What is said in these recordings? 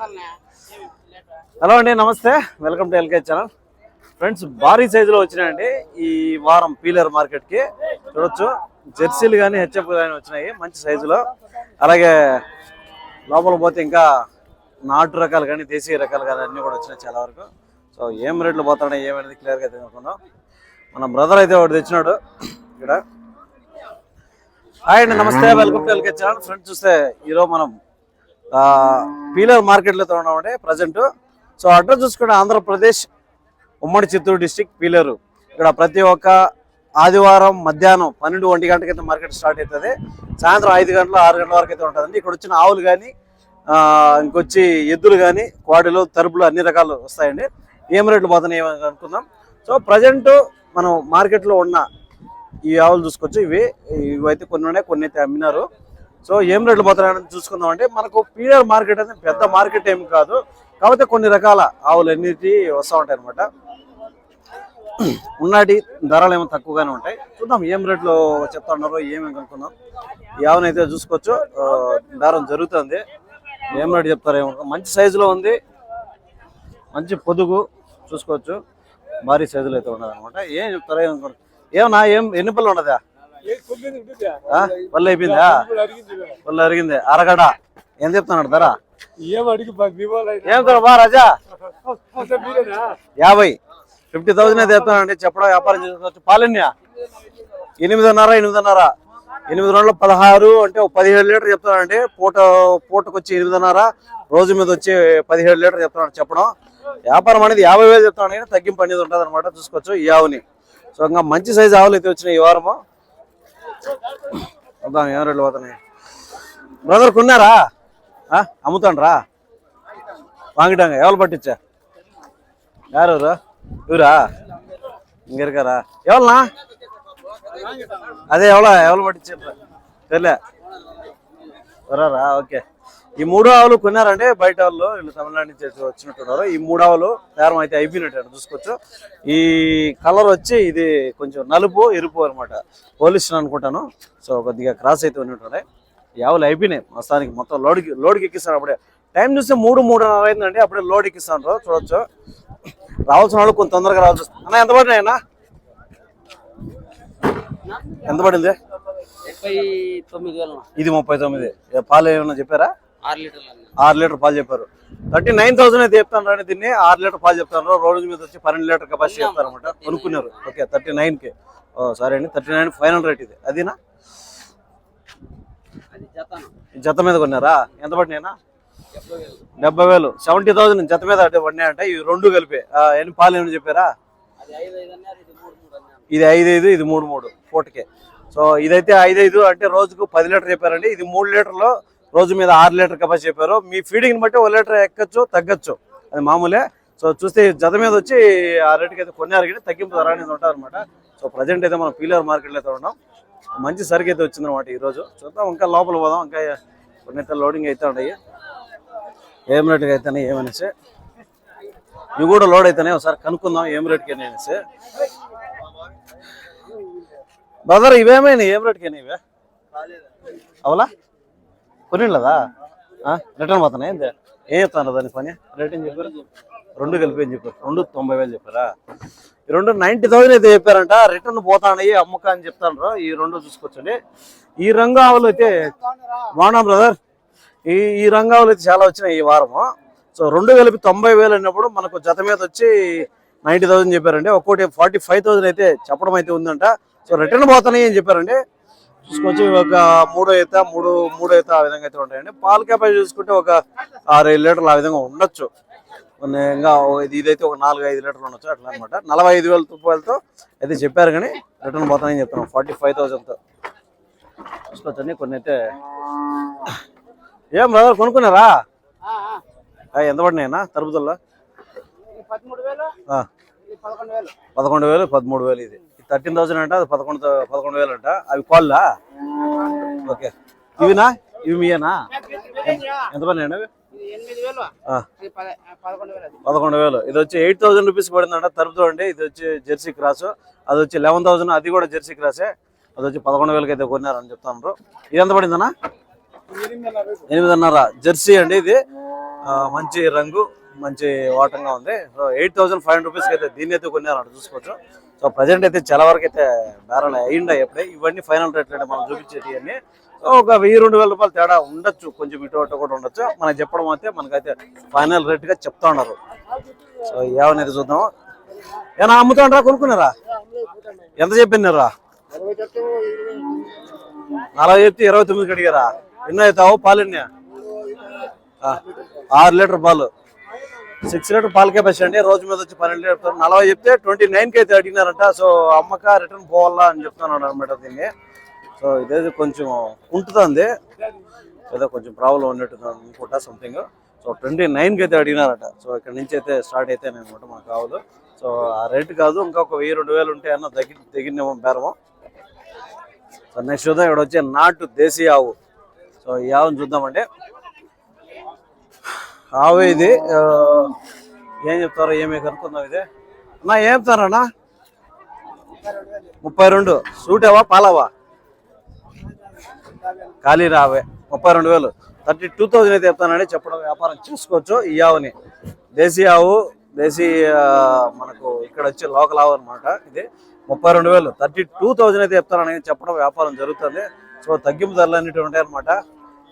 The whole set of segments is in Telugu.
హలో అండి, నమస్తే. Welcome to LK channel. Friends, భారీ సైజులో వచ్చినాయండి ఈ వారం పీలర్ మార్కెట్కి. చూడొచ్చు, జెర్సీలు కానీ హెచ్ఎఫ్ కానీ వచ్చినాయి మంచి సైజులో. అలాగే లోపల పోతే ఇంకా నాటు రకాలు కానీ దేశీయ రకాలు కానీ అన్నీ కూడా వచ్చినాయి చాలా వరకు. సో ఏం రేట్లు పోతున్నాయి ఏమనేది క్లియర్గా తెలుసుకుందాం. మన బ్రదర్ అయితే ఒకటి తెచ్చినాడు ఇక్కడ. హాయ్ అండి, నమస్తే. Welcome to LK channel. Friends, చూస్తే ఈరోజు మనం పీలర్ మార్కెట్లో ఉన్నామంటే ప్రజెంట్. సో అడ్రస్ చూసుకుంటే ఆంధ్రప్రదేశ్ ఉమ్మడి చిత్తూరు డిస్టిక్ పీలరు. ఇక్కడ ప్రతి ఒక్క ఆదివారం మధ్యాహ్నం 12-1 గంటకైతే మార్కెట్ స్టార్ట్ అవుతుంది. సాయంత్రం 5 గంటల 6 గంటల వరకు అయితే ఉంటుందండి. ఇక్కడ వచ్చిన ఆవులు కానీ ఇంకొచ్చి ఎద్దులు కానీ కోడలు తరుపులు అన్ని రకాలు వస్తాయండి. ఏం రేట్లు పోతున్నాయి అనుకుందాం. సో ప్రజెంట్ మనం మార్కెట్లో ఉన్న ఈ ఆవులు చూసుకోవచ్చు. ఇవైతే కొన్ని ఉన్నాయి, కొన్ని అయితే అమ్మినారు. సో ఏం రేట్లు పోతున్నాయని చూసుకుందాం. అంటే మనకు పీలర్ మార్కెట్ అనేది పెద్ద మార్కెట్ ఏమి కాదు, కాకపోతే కొన్ని రకాల ఆవులు అన్నిటి వస్తూ ఉంటాయి అనమాట. ఉన్నటి ధరలు ఏమో తక్కువగానే ఉంటాయి. చూద్దాం ఏం రేట్లు చెప్తా ఉన్నారో ఏమేమి కనుక్కుందాం. ఈ ఆవునైతే చూసుకోవచ్చు, దారం జరుగుతుంది. ఏం రేటు చెప్తారేమో. మంచి సైజులో ఉంది, మంచి పొదుగు చూసుకోవచ్చు. భారీ సైజులో అయితే ఉన్నది అనమాట. ఏం చెప్తారో ఏమనుకుంటారు. ఏమన్నా ఎన్ని పళ్ళు ఉన్నదా? పళ్ళు అయిపోయిందా? పళ్ళు అరిగింది. అరగడ ఏం చెప్తున్నాడు ధర? ఏం ధర బా రాజా? 50,000 అయితే చెప్తానండి. చెప్పడం వ్యాపారం చేసుకోవచ్చు. పాలన్య 8.5 8 రోజుల్లో 16 అంటే 17 లీటర్ చెప్తానండి. పూటకు వచ్చి 8.5, రోజు మీద వచ్చి 17 లీటర్ చెప్తాను. చెప్పడం వ్యాపారం అనేది 50,000 చెప్తాను. కానీ తగ్గింపు అనేది ఉంటుంది అనమాట. చూసుకోవచ్చు ఈ ఆవుని. సో ఇంకా మంచి సైజు ఆవులు అయితే వచ్చినాయి ఈ వారము. చూద్దాం ఏం రేట్లు పోతున్నాయి. బ్రదర్ కొన్నారా? అమ్ముతాండ్రా? వాంగిటాంగ ఎవరు పట్టించా? యారెవరు? ఇవరా ఇంకెరకారా? ఎవరన్నా? అదే ఎవరు పట్టించారు తెలియ ఎవరారా? ఓకే. ఈ 3 ఆవులు కొన్నారంటే బయట వాళ్ళు, వీళ్ళు తమిళనాడు నుంచి వచ్చినట్టున్నారు. ఈ 3 ఆవులు తయారం అయితే అయిపోయినట్టు చూసుకోవచ్చు. ఈ కలర్ వచ్చి ఇది కొంచెం నలుపు ఎరుపు అనమాట. పోలీసు అనుకుంటాను. సో కొద్దిగా క్రాస్ అయితే ఉన్నట్టున్నాయి. ఈ ఆవులు అయిపోయినాయి మొత్తానికి. మొత్తం లోడ్కి ఎక్కిస్తాను. అప్పుడే టైం చూస్తే 3-3:30 అయిందండి. అప్పుడే లోడ్ ఎక్కిస్తాను. చూడొచ్చు. రావాల్సిన వాళ్ళు కొంత తొందరగా రావాల్సి వస్తుంది. అన్న ఎంత పడినాయి అన్న? ఎంత పడింది? ఇది 39. పాలు ఏమన్నా చెప్పారా? 6 లీటర్ పాలు చెప్పారు. 39,000 అయితే చెప్తాను రండి. దీన్ని 6 లీటర్ పాలు చెప్తాను. రోజు మీద వచ్చి 12 లీటర్ కెపాసిటీ చెప్తారు అనమాట. కొనుక్కున్నారు. ఓకే, 39కి. సరే అండి, 39 ఫైనల్ రేట్ ఇది. అదినా జత మీద కొన్నారా? ఎంత పడినాయినా? 70,000. 70,000 జత మీద అంటే పడినాయంటే. ఇవి 2 కలిపి ఎన్ని పాలు ఏమని చెప్పారా? ఇది 5-5, ఇది 3-3 పూటకే. సో ఇదైతే 5-5 అంటే రోజుకు 10 లీటర్ చెప్పారండి. ఇది 3 లీటర్లో రోజు మీద 6 లీటర్ కెపాసిటీ చెప్పారు. మీ ఫీడింగ్ని బట్టి 1 లీటర్ ఎక్కచ్చు తగ్గచ్చు, అది మామూలే. సో చూస్తే జత మీద వచ్చి ఆ రేటుకి అయితే కొన్నారు. కానీ తగ్గింపు ధర అనేది ఉంటుంది అనమాట. సో ప్రజెంట్ అయితే మనం పీలర్ మార్కెట్లో అయితే ఉన్నాం. మంచి సరుకు అయితే వచ్చిందనమాట ఈరోజు. చూద్దాం, ఇంకా లోపల పోదాం. ఇంకా కొన్ని అయితే లోడింగ్ అయితే ఉన్నాయి. ఏం రేటుకి అయితేనే ఏమనేసి ఇవి కూడా లోడ్ అయితేనే ఒకసారి కనుక్కుందాం ఏం రేటుకి అనేసి. బ్రదర్ ఇవేమైనా ఏం రేటుకి అయినా? ఇవే అవలా కొనిలేదా? రిటర్న్ పోతున్నాయి. ఏం చెప్తాను దాని పని? రేట్ ఏం చెప్పారు? 2 కలిపి ఏం చెప్పారు? 2,90,000 చెప్పారా? ఈ 90,000 అయితే చెప్పారంట. రిటర్న్ పోతాయి అమ్మక అని చెప్తాను. ఈ 2 చూసుకోవచ్చండి. ఈ రంగు ఆవులు అయితే బాగున్నా బ్రదర్. ఈ రంగు ఆవులు అయితే చాలా వచ్చినాయి ఈ వారము. సో 2 కలిపి 90,000 అన్నప్పుడు మనకు జత మీద వచ్చి 90,000 చెప్పారండి. ఒక్కోటి 45,000 అయితే చెప్పడం అయితే ఉందంట. సో రిటర్న్ పోతున్నాయి అని చెప్పారండి. చూసుకోవచ్చు. ఒక 3 ఈత 3 ఈత ఆ విధంగా అయితే ఉంటాయండి. పాలు కెపాసిటీ చూసుకుంటే ఒక 6-7 లీటర్లు ఆ విధంగా ఉండొచ్చు. ఇంకా ఇదైతే ఒక 4-5 లీటర్లు ఉండొచ్చు అట్లా అనమాట. 45,000 రూపాయలతో అయితే చెప్పారు. కానీ రిటర్న్ పోతానని చెప్తున్నాం 45,000తో. చూసుకోవచ్చండి. కొన్ని అయితే ఏం బ్రదర్ కొనుక్కున్నారా? ఎంత పడినాయన్నా తరుపుతుల్లో? 11,000 13,000. ఇది 13,000 అంట, అది 11,000 అంట. అవి కోళ్ళా? ఓకే. ఇవినా? ఇవి మీయేనా? ఎంత పడినాయండి అవి? 11,000. ఇది వచ్చి 8,000 రూపీస్ పడిందంట తరుపుతో అండి. ఇది వచ్చి జెర్సీ క్రాస్. అది వచ్చి 11,000, అది కూడా జెర్సీ క్రాసే. అది వచ్చి 11,000కి అయితే కొన్నారని చెప్తాను. ఇది ఎంత పడిందన్నా? 8.5 జెర్సీ అండి. ఇది మంచి రంగు, మంచి వాటంగా ఉంది. సో 8500 రూపీస్కి అయితే దీన్ని అయితే కొన్నారన్నమాట, చూసుకోవచ్చు. సో ప్రజెంట్ అయితే చాలా వరకు అయితే బేరాలు అయ్యిండా ఎప్పుడే. ఇవన్నీ ఫైనల్ రేట్లు అంటే మనం చూపించేది అన్ని ఒక 1000-2000 రూపాయలు తేడా ఉండొచ్చు, కొంచెం ఇటు అటు కూడా ఉండొచ్చు. మనకి చెప్పడం అయితే మనకైతే ఫైనల్ రేట్గా చెప్తా ఉన్నారు. సో ఏమనేది చూద్దాం. ఏనా అమ్ముతా ఉంటారా, కొనుక్కున్నారా? ఎంత చెప్పినారా? 40 చెప్తే 29కి అడిగారా? ఎన్నో అవుతావు పాలు? ఎన్ని? 6 లీటర్ పాలు, 6 లీటర్ పాల కెపాసిటీ అండి. రోజు మీద వచ్చి 12 లీటర్. 40 చెప్తే 29కి అయితే అడిగినారంట. సో అమ్మక రిటర్న్ పోవాలా అని చెప్తున్నాడు అనమాట దీన్ని. సో ఇదేదో కొంచెం ఉంటుంది, ఏదో కొంచెం ప్రాబ్లం ఉన్నట్టు అనుకుంటా సంథింగ్. సో 29కి అయితే అడిగినారట. సో ఇక్కడ నుంచి అయితే స్టార్ట్ అయితే అనమాట మాకు కావాలి. సో ఆ రేటు కాదు, ఇంకొక 1000-2000 ఉంటే అన్న తగిన బేరము. సో నెక్స్ట్ చూద్దాం. ఇక్కడ వచ్చే నాటు దేశీ ఆవు. సో ఈ ఆవును చూద్దామంటే ఆవు ఇది ఏం చెప్తారో ఏమీ కనుక్కుందాం. ఇది అన్నా ఏం చెప్తారన్నా? 32. సూటేవా పాలవా? ఖాళీ రావే 32,000. 32,000 అయితే చెప్తానండి. చెప్పడం వ్యాపారం చేసుకోవచ్చు. ఈ ఆవుని దేశీ ఆవు, దేశీ మనకు ఇక్కడ వచ్చే లోకల్ ఆవు అనమాట. ఇది 32,000. 32,000 అయితే చెప్తానని చెప్పడం వ్యాపారం జరుగుతుంది. సో తగ్గింపు ధరలు అన్నిటి ఉంటాయి అనమాట.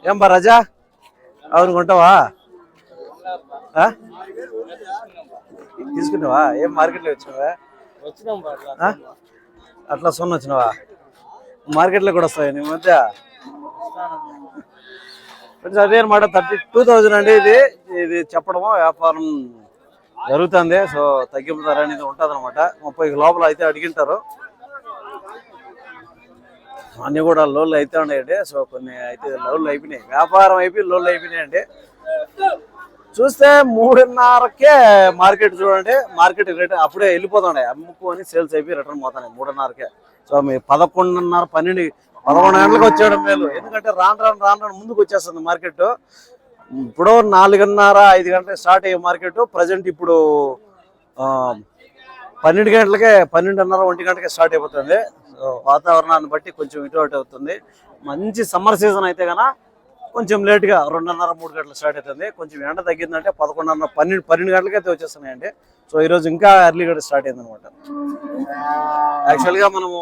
ఏం బా రాజా, అవును కొంటావా? తీసుకున్నావా? ఏం మార్కెట్లో వచ్చినావా? అట్లా సొన్న వచ్చినావా? మార్కెట్లో కూడా వస్తాయి నీ మధ్య. అదే అనమాట, 32,000 అండి. ఇది చెప్పడము వ్యాపారం జరుగుతుంది. సో తగ్గింపు ధర అనేది ఉంటుంది అనమాట. 30 లోపల అయితే అడిగింటారు. అన్ని కూడా లోన్లు అయితే ఉన్నాయండి. సో కొన్ని అయితే లోన్లు అయిపోయినాయి, వ్యాపారం అయిపోయి లోన్లు అయిపోయినాయి అండి. చూస్తే 3:30కే మార్కెట్ చూడండి. మార్కెట్ రేట్ అప్పుడే వెళ్ళిపోతున్నాయి, అమ్ముకొని సేల్స్ అయిపోయి రిటర్న్ పోతున్నాయి 3:30కే. సో మీ 11:30, 12, 11 గంటలకు వచ్చేయడం మేలు. ఎందుకంటే రాను ముందుకు వచ్చేస్తుంది మార్కెట్. ఇప్పుడు 4:30, 5 గంటలకు స్టార్ట్ అయ్యే మార్కెట్ ప్రజెంట్ ఇప్పుడు 12 గంటలకే, 12:30, 1 గంటకే స్టార్ట్ అయిపోతుంది. వాతావరణాన్ని బట్టి కొంచెం ఇటు అటు అవుతుంది. మంచి సమ్మర్ సీజన్ అయితే కన్నా కొంచెం లేట్గా 2:30, 3 గంటలు స్టార్ట్ అవుతుంది. కొంచెం ఎండ తగ్గిందంటే 11:30, 12 గంటలకైతే వచ్చేస్తున్నాయండి. సో ఈరోజు ఇంకా ఎర్లీ గంట స్టార్ట్ అయింది అనమాట. యాక్చువల్గా మనము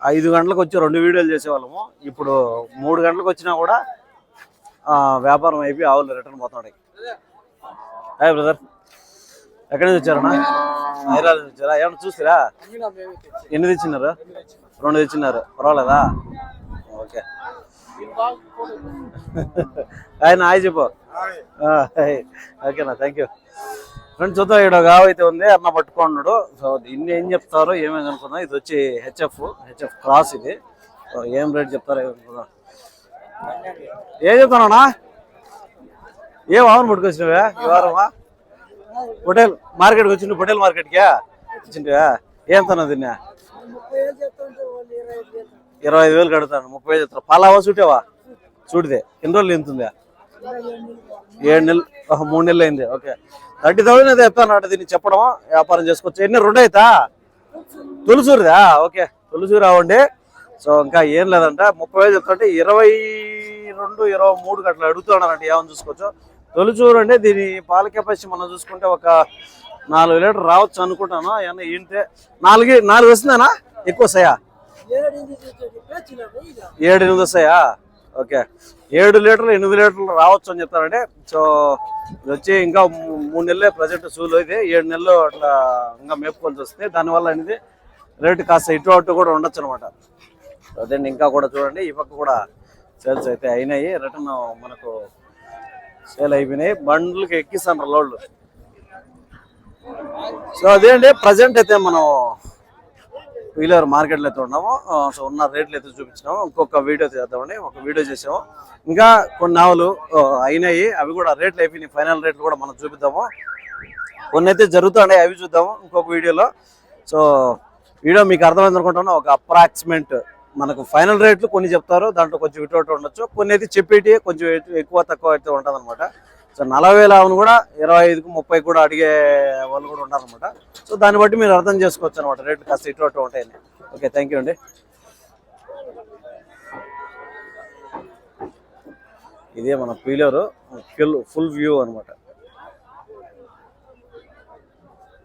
5 గంటలకు వచ్చి 2 వీడియోలు చేసేవాళ్ళము. ఇప్పుడు 3 గంటలకు వచ్చినా కూడా వ్యాపారం అయిపోయి ఆవులు రిటర్న్ పోతున్నాయి. హాయ్ బ్రదర్, ఎక్కడి నుంచి వచ్చారన్నా? హైదరాబాద్ నుంచి వచ్చారా? ఏమన్నా చూస్తారా? ఎన్ని తెచ్చినారు? 2 తెచ్చినారు. పర్వాలేదా? ఓకే. ఆయన హాయ్ చెప్పు. ఓకేనా, థ్యాంక్ యూ. ఫ్రెండ్స్ చూద్దాం. ఇక్కడ ఆవు అయితే ఉంది, అన్న పట్టుకున్నాడు. సో దీన్ని ఏం చెప్తారో ఏమేమి అనుకుందాం. ఇది వచ్చి హెచ్ఎఫ్ క్రాస్. ఇది ఏం రేట్ చెప్తారో ఏమనుకుందాం. ఏం చెప్తానా? ఏం ఆవును పట్టుకొచ్చినవా ఈ వారమా? పొటేల్ మార్కెట్కి వచ్చిండు. పొటేల్ మార్కెట్కా వచ్చింటివా? ఏం తన దీన్ని? 25,000 కడతాను. 30,000 చెప్తాను. పాలావా సూటేవా? సూటిదే. ఎన్ని రోజులు ఎంతుందా? 7 నెలలు, 3 నెలలు అయింది. ఓకే, 30,000 అయితే చెప్తాను అట. దీన్ని చెప్పడం వ్యాపారం చేసుకోవచ్చు. ఎన్ని 2 అవుతా? తొలిసూరుదా? ఓకే, తొలిసూరు అవ్వండి. సో ఇంకా ఏం లేదంట. 30,000 చెప్తాంటే 22, 23 అట్లా అడుగుతున్నారంటే ఏమని చూసుకోవచ్చు. తొలిచూరు అంటే దీని పాల కెపాసిటీ మనం చూసుకుంటే ఒక 4 లీటర్ రావచ్చు అనుకుంటాను. ఏమన్నా ఏంటే 4 వస్తుందేనా? ఎక్కువ వస్తాయా? 7-8 వస్తాయా? ఓకే, 7 లీటర్లు 8 లీటర్లు రావచ్చు అని చెప్తారంటే. సో ఇది వచ్చి ఇంకా 3 నెలలే ప్రజెంట్ సూలు. ఇది 7 నెలలు అట్లా ఇంకా మేపుకోవాల్సి వస్తే దానివల్ల అనేది రేటు కాస్త ఇటు అటు కూడా ఉండొచ్చు అనమాట. అదే ఇంకా కూడా చూడండి, ఈ పక్క కూడా సేల్స్ అయితే అయినాయి. రిటర్న్ మనకు సేల్ అయిపోయినాయి. బండ్లకి ఎక్కిస్తాను లోడ్లు. సో అదేంటి ప్రజెంట్ అయితే మనం వీలర్ మార్కెట్లో అయితే ఉన్నాము. సో ఉన్న రేట్లు అయితే చూపించినాము. ఇంకొక వీడియో చేద్దామని ఒక వీడియో చేసాము. ఇంకా కొన్ని ఆవులు అయినాయి, అవి కూడా రేట్లు అయిపోయినాయి. ఫైనల్ రేట్లు కూడా మనం చూపిద్దాము. కొన్ని అయితే జరుగుతున్నాయి, అవి చూద్దాము ఇంకొక వీడియోలో. సో వీడియో మీకు అర్థమైంది అనుకుంటున్నా. ఒక అప్రాక్సిమేట్ మనకు ఫైనల్ రేట్లు కొన్ని చెప్తారు, దాంట్లో కొంచెం ఇటు ఉండొచ్చు. కొన్ని అయితే చెప్పేటి కొంచెం ఎక్కువ తక్కువ అయితే ఉంటుంది అనమాట. సో 40,000 ఆవును కూడా 25కు 30 కూడా అడిగే వాళ్ళు కూడా ఉంటారనమాట. సో దాన్ని బట్టి మీరు అర్థం చేసుకోవచ్చు అనమాట, రేట్లు కాస్త ఇటు అటు ఉంటాయని. ఓకే, థ్యాంక్ యూ అండి. ఇదే మన పీలరు. ఫుల్ వ్యూ అనమాట.